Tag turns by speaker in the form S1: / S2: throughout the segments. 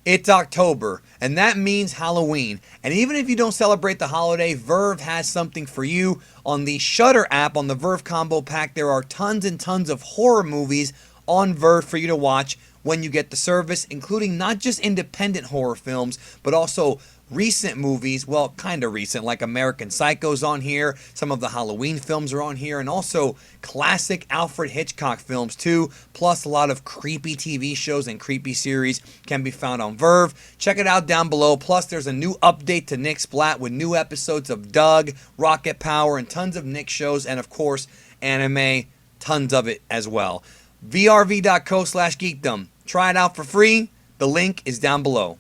S1: It's October, and that means Halloween. And even if you don't celebrate the holiday, Verve has something for you. On the Shudder app, on the Verve Combo Pack, there are tons and tons of horror movies on Verve for you to watch when you get the service, including not just independent horror films, but also recent movies, well, kind of recent, like American Psycho's on here, some of the Halloween films are on here, and also classic Alfred Hitchcock films too, plus a lot of creepy TV shows and creepy series can be found on Verve. Check it out down below. Plus, there's a new update to Nick Splat with new episodes of Doug, Rocket Power, and tons of Nick shows, and of course, anime, tons of it as well. vrv.co/geekdom. Try it out for free. The link is down below.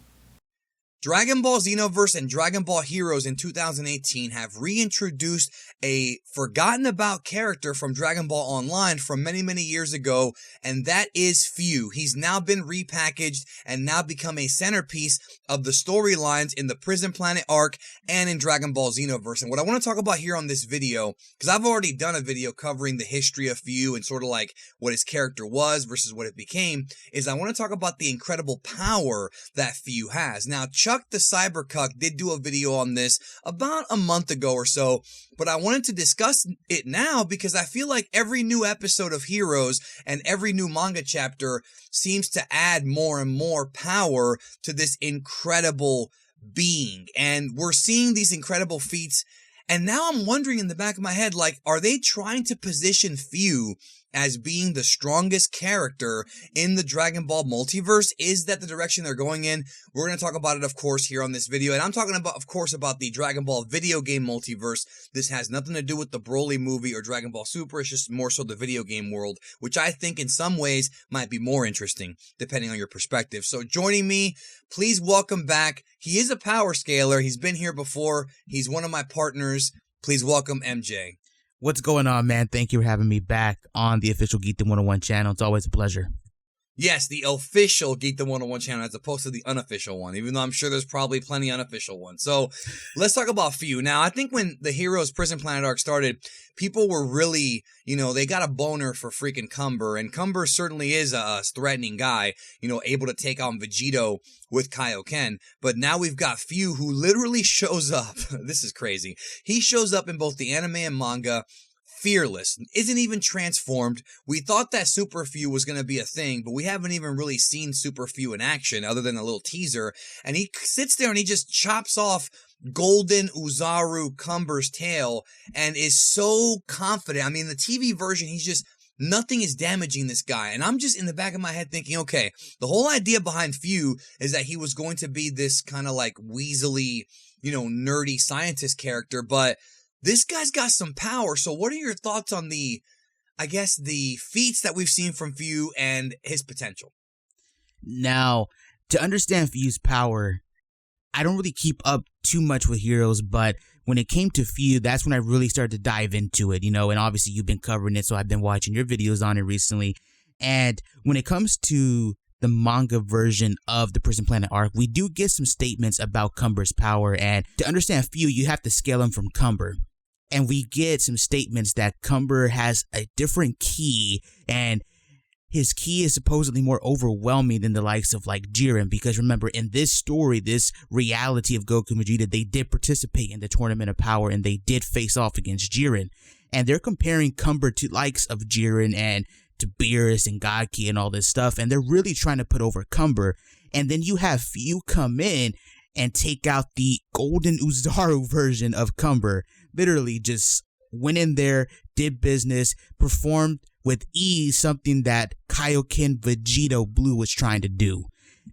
S1: Dragon Ball Xenoverse and Dragon Ball Heroes in 2018 have reintroduced a forgotten about character from Dragon Ball Online from many, many years ago, and that is Fu. He's now been repackaged and now become a centerpiece of the storylines in the Prison Planet arc and in Dragon Ball Xenoverse. And what I want to talk about here on this video, because I've already done a video covering the history of Fu and sort of like what his character was versus what it became, is I want to talk about the incredible power that Fu has. Now, Chuck the Cybercuck did do a video on this about a month ago or so, but I wanted to discuss it now because I feel like every new episode of Heroes and every new manga chapter seems to add more and more power to this incredible being. And we're seeing these incredible feats. And now I'm wondering in the back of my head, like, are they trying to position Fu as being the strongest character in the Dragon Ball multiverse? Is that the direction they're going in? We're going to talk about it, of course, here on this video. And I'm talking about, of course, about the Dragon Ball video game multiverse. This has nothing to do with the Broly movie or Dragon Ball Super. It's just more so the video game world, which I think in some ways might be more interesting, depending on your perspective. So joining me, please welcome back. He is a power scaler. He's been here before. He's one of my partners. Please welcome MJ.
S2: What's going on, man? Thank you for having me back on the official Geekdom 101 channel. It's always a pleasure.
S1: Yes, the official Geekdom 101 channel as opposed to the unofficial one, even though I'm sure there's probably plenty unofficial ones. So let's talk about Fu. Now, I think when the Heroes Prison Planet arc started, people were really, they got a boner for freaking Cumber, and Cumber certainly is a threatening guy, able to take on Vegito with Kaioken. But now we've got Fu, who literally shows up. This is crazy. He shows up in both the anime and manga, fearless, isn't even transformed. We thought that Super Fu was going to be a thing, but we haven't even really seen Super Fu in action other than a little teaser. And he sits there and he just chops off Golden Uzaru Cumber's tail and is so confident. I mean, the TV version, nothing is damaging this guy. And I'm just in the back of my head thinking, okay, the whole idea behind Fu is that he was going to be this kind of like weaselly, nerdy scientist character, but this guy's got some power. So what are your thoughts on the feats that we've seen from Fu and his potential?
S2: Now, to understand Fu's power, I don't really keep up too much with Heroes, but when it came to Fu, that's when I really started to dive into it, and obviously you've been covering it, so I've been watching your videos on it recently. And when it comes to the manga version of the Prison Planet arc, we do get some statements about Cumber's power, and to understand Fu, you have to scale him from Cumber. And we get some statements that Cumber has a different ki, and his ki is supposedly more overwhelming than the likes of like Jiren, because remember, in this story, this reality of Goku and Vegeta, they did participate in the Tournament of Power and they did face off against Jiren. And they're comparing Cumber to likes of Jiren and to Beerus and Godki and all this stuff, and they're really trying to put over Cumber. And then you have Fu come in and take out the Golden Uzaru version of Cumber. Literally just went in there, did business, performed with ease something that Kaioken Vegito Blue was trying to do.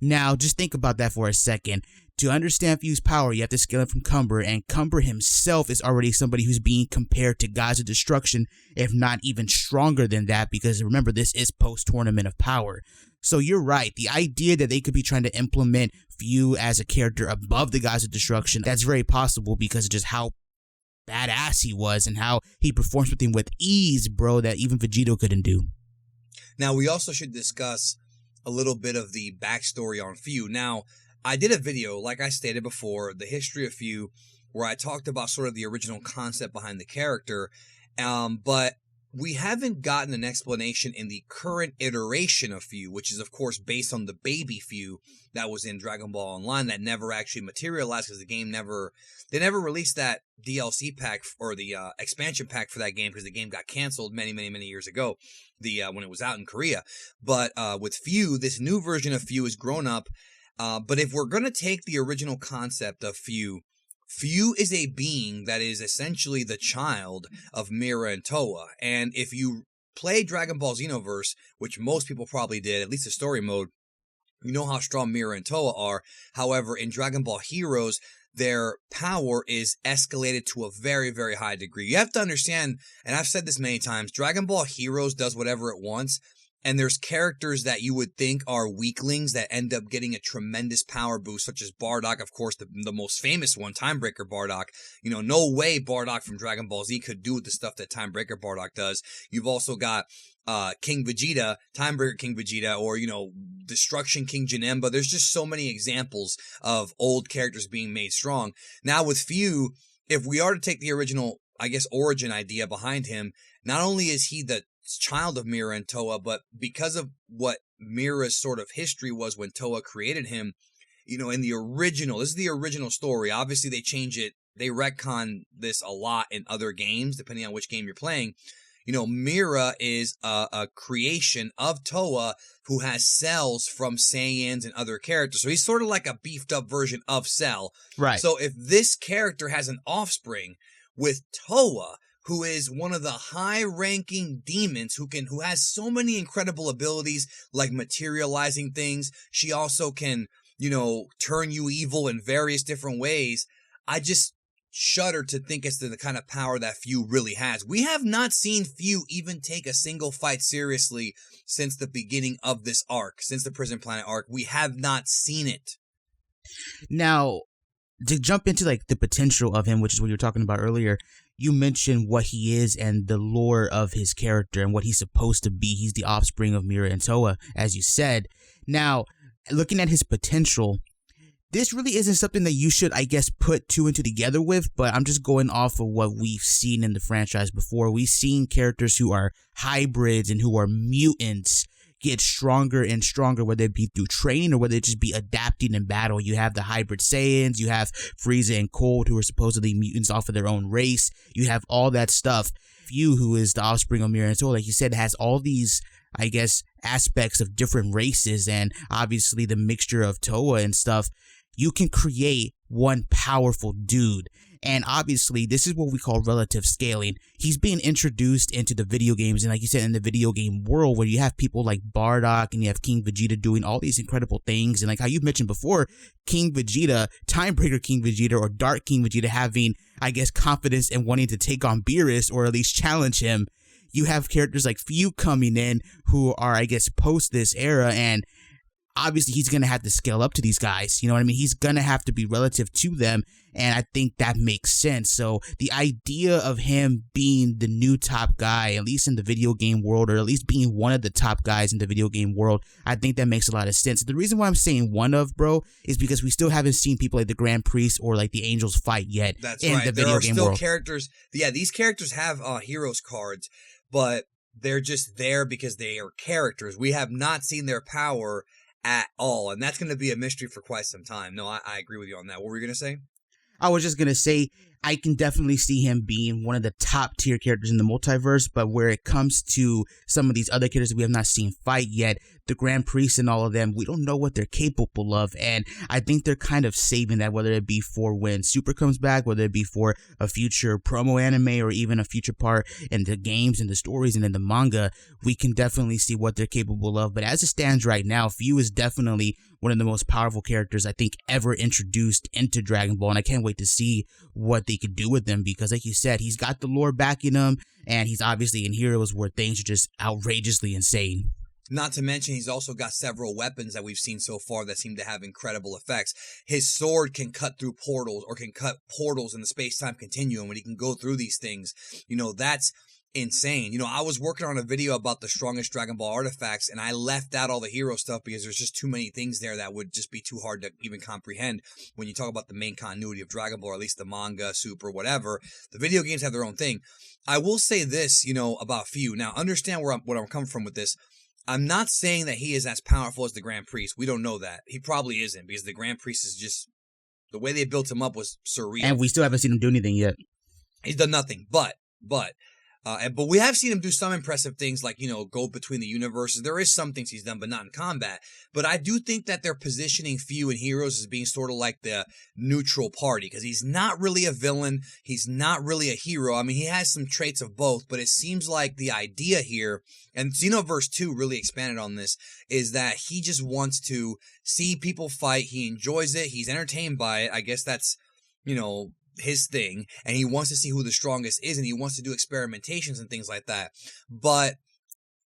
S2: Now, just think about that for a second. To understand Fu's power, you have to scale it from Cumber, and Cumber himself is already somebody who's being compared to Gods of Destruction, if not even stronger than that, because remember, this is post-Tournament of Power. So you're right, the idea that they could be trying to implement Fu as a character above the Gods of Destruction, that's very possible because of just how badass he was and how he performs with him with ease, bro, that even Vegito couldn't do.
S1: Now, we also should discuss a little bit of the backstory on Fu. Now, I did a video, like I stated before, the history of Fu, where I talked about sort of the original concept behind the character, but we haven't gotten an explanation in the current iteration of Fyu, which is, of course, based on the baby Fyu that was in Dragon Ball Online that never actually materialized because the game they never released that DLC pack or the expansion pack for that game because the game got canceled many, many, many years ago, when it was out in Korea. But with Fyu, this new version of Fyu is grown up. But if we're going to take the original concept of Fyu is a being that is essentially the child of Mira and Towa. And if you play Dragon Ball Xenoverse, which most people probably did, at least the story mode, you know how strong Mira and Towa are. However, in Dragon Ball Heroes, their power is escalated to a very, very high degree. You have to understand, and I've said this many times, Dragon Ball Heroes does whatever it wants. And there's characters that you would think are weaklings that end up getting a tremendous power boost, such as Bardock, of course, the most famous one, Timebreaker Bardock. You know, no way Bardock from Dragon Ball Z could do the stuff that Timebreaker Bardock does. You've also got King Vegeta, Timebreaker King Vegeta, or, you know, Destruction King Janemba. There's just so many examples of old characters being made strong. Now with Fyu, if we are to take the original, I guess, origin idea behind him, not only is he the child of Mira and Towa, but because of what Mira's sort of history was when Towa created him, you know, in the original, this is the original story. Obviously, they change it, they retcon this a lot in other games, depending on which game you're playing. You know, Mira is a creation of Towa who has cells from Saiyans and other characters. So he's sort of like a beefed up version of Cell.
S2: Right.
S1: So if this character has an offspring with Towa, who is one of the high-ranking demons who has so many incredible abilities, like materializing things. She also can, you know, turn you evil in various different ways. I just shudder to think as to the kind of power that Fyu really has. We have not seen Fyu even take a single fight seriously since the beginning of this arc, since the Prison Planet arc. We have not seen it.
S2: Now, to jump into like the potential of him, which is what you were talking about earlier, you mentioned what he is and the lore of his character and what he's supposed to be. He's the offspring of Mira and Towa, as you said. Now, looking at his potential, this really isn't something that you should, I guess, put two and two together with, but I'm just going off of what we've seen in the franchise before. We've seen characters who are hybrids and who are mutants get stronger and stronger, whether it be through training or whether it just be adapting in battle. You have the hybrid Saiyans, you have Frieza and Cold, who are supposedly mutants off of their own race. You have all that stuff. Fyu, who is the offspring of Mira and Towa, like you said, has all these, I guess, aspects of different races and obviously the mixture of Towa and stuff. You can create one powerful dude. And obviously, this is what we call relative scaling. He's being introduced into the video games, and like you said, in the video game world, where you have people like Bardock and you have King Vegeta doing all these incredible things. And like how you mentioned before, King Vegeta, Timebreaker King Vegeta, or Dark King Vegeta having, I guess, confidence and wanting to take on Beerus, or at least challenge him. You have characters like Fyu coming in who are, I guess, post this era, and obviously he's going to have to scale up to these guys. You know what I mean? He's going to have to be relative to them. And I think that makes sense. So the idea of him being the new top guy, at least in the video game world, or at least being one of the top guys in the video game world, I think that makes a lot of sense. The reason why I'm saying one of, bro, is because we still haven't seen people like the Grand Priest or like the Angels fight yet.
S1: That's
S2: in
S1: right.
S2: the video game
S1: there are still
S2: world.
S1: characters. Yeah, these characters have heroes cards, but they're just there because they are characters. We have not seen their power at all, and that's going to be a mystery for quite some time. No, I agree with you on that. What were you going to say?
S2: I was just going to say, I can definitely see him being one of the top tier characters in the multiverse, but where it comes to some of these other characters we have not seen fight yet, the Grand Priest and all of them, we don't know what they're capable of, and I think they're kind of saving that, whether it be for when Super comes back, whether it be for a future promo anime, or even a future part in the games and the stories and in the manga. We can definitely see what they're capable of, but as it stands right now, Fyu is definitely one of the most powerful characters I think ever introduced into Dragon Ball, and I can't wait to see what they could do with them, because like you said, he's got the lore backing him, and he's obviously in Heroes where things are just outrageously insane.
S1: Not to mention, he's also got several weapons that we've seen so far that seem to have incredible effects. His sword can cut through portals, or can cut portals in the space-time continuum when he can go through these things. You know, that's insane. You know, I was working on a video about the strongest Dragon Ball artifacts, and I left out all the hero stuff because there's just too many things there that would just be too hard to even comprehend when you talk about the main continuity of Dragon Ball, or at least the manga, Super, whatever. The video games have their own thing. I will say this, you know, about Few. Now, understand what I'm coming from with this. I'm not saying that he is as powerful as the Grand Priest. We don't know that. He probably isn't, because the Grand Priest is just, the way they built him up was surreal.
S2: And we still haven't seen him do anything yet.
S1: He's done nothing, but we have seen him do some impressive things, like, you know, go between the universes. There is some things he's done, but not in combat. But I do think that they're positioning Few and Heroes as being sort of like the neutral party, because he's not really a villain. He's not really a hero. I mean, he has some traits of both, but it seems like the idea here, and Xenoverse 2 really expanded on this, is that he just wants to see people fight. He enjoys it. He's entertained by it. I guess that's, you know, his thing, and he wants to see who the strongest is, and he wants to do experimentations and things like that. But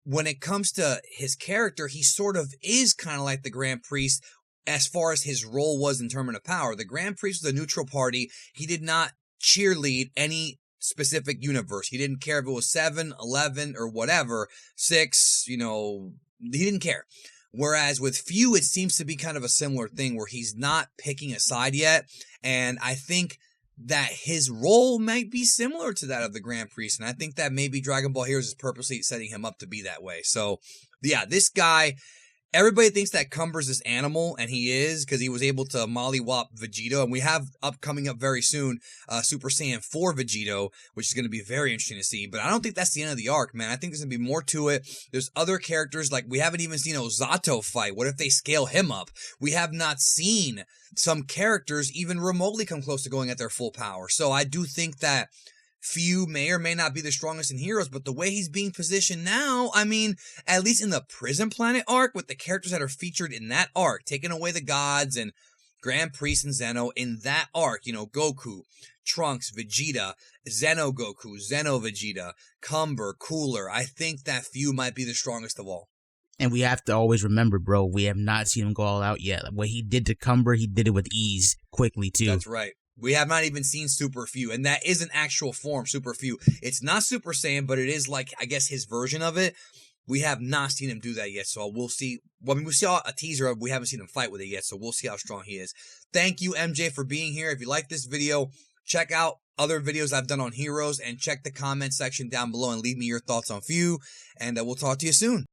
S1: when it comes to his character, he sort of is kind of like the Grand Priest as far as his role was in terms of power. The Grand Priest was a neutral party. He did not cheerlead any specific universe. He didn't care if it was 7, 11, or whatever, 6, you know, he didn't care. Whereas with Few, it seems to be kind of a similar thing where he's not picking a side yet, and I think that his role might be similar to that of the Grand Priest, and I think that maybe Dragon Ball Heroes is purposely setting him up to be that way. So, yeah, this guy, everybody thinks that Cumber's this animal, and he is, because he was able to mollywop Vegito, and we have coming up very soon, Super Saiyan 4 Vegito, which is going to be very interesting to see, but I don't think that's the end of the arc, man. I think there's going to be more to it. There's other characters, like we haven't even seen Ozato fight. What if they scale him up? We have not seen some characters even remotely come close to going at their full power. So I do think that Few may or may not be the strongest in Heroes, but the way he's being positioned now, I mean, at least in the Prison Planet arc, with the characters that are featured in that arc, taking away the gods and Grand Priest and Zeno, in that arc, you know, Goku, Trunks, Vegeta, Zeno Goku, Zeno Vegeta, Cumber, Cooler, I think that Few might be the strongest of all.
S2: And we have to always remember, bro, we have not seen him go all out yet. What he did to Cumber, he did it with ease, quickly, too.
S1: That's right. We have not even seen Super Few, and that is an actual form, Super Few. It's not Super Saiyan, but it is like, I guess, his version of it. We have not seen him do that yet, so we'll see. Well, I mean, we saw a teaser of it, we haven't seen him fight with it yet, so we'll see how strong he is. Thank you, MJ, for being here. If you like this video, check out other videos I've done on Heroes, and check the comment section down below and leave me your thoughts on Few, and we'll talk to you soon.